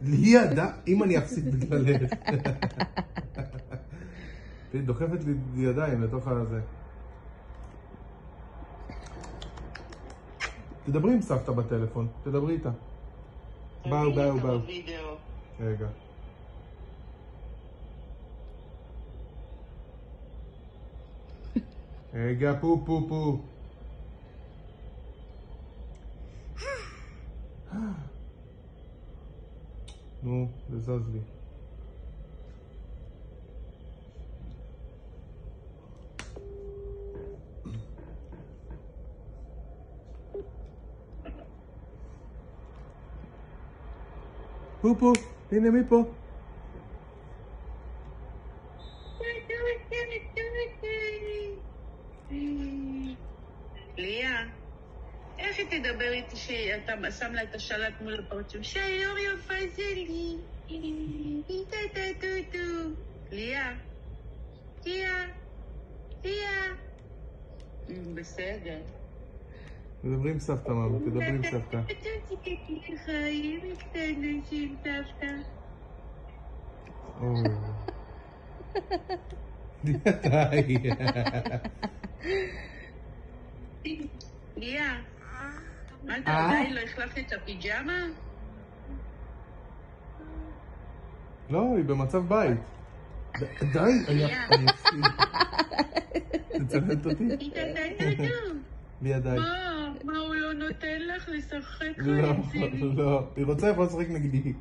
ליה, אם אני אפסיק בגללך. היא דוחפת לי ידיים לתוך הזה. תדברי עם סבתא בטלפון, תדברי איתה. באו. רגע. רגע, פו. נו, זה זז לי. פו, הנה מפה. ליה, איך היא תדבר איתי שאתה שם לה את השלט מול הפרצוף? שיור יפה זה לי. ליה. בסדר. תדברי עם סבתא, מאמא, תדברי עם סבתא. חיים קטנים עם סבתא. די. ליה, מה אתה עדיין לא החלפת את הפיג'מה? לא, היא במצב בית. די, אני אפסיד. תצלמת אותי? ליה, די. מה הוא לא נותן לך לשחק? לא, היא רוצה יכול לשחק נגדי.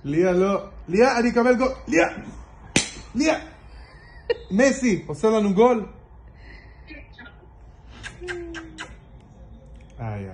ליה, לא. ליה, אני אקבל גול. ליה! מסי, עושה לנו גול? איי.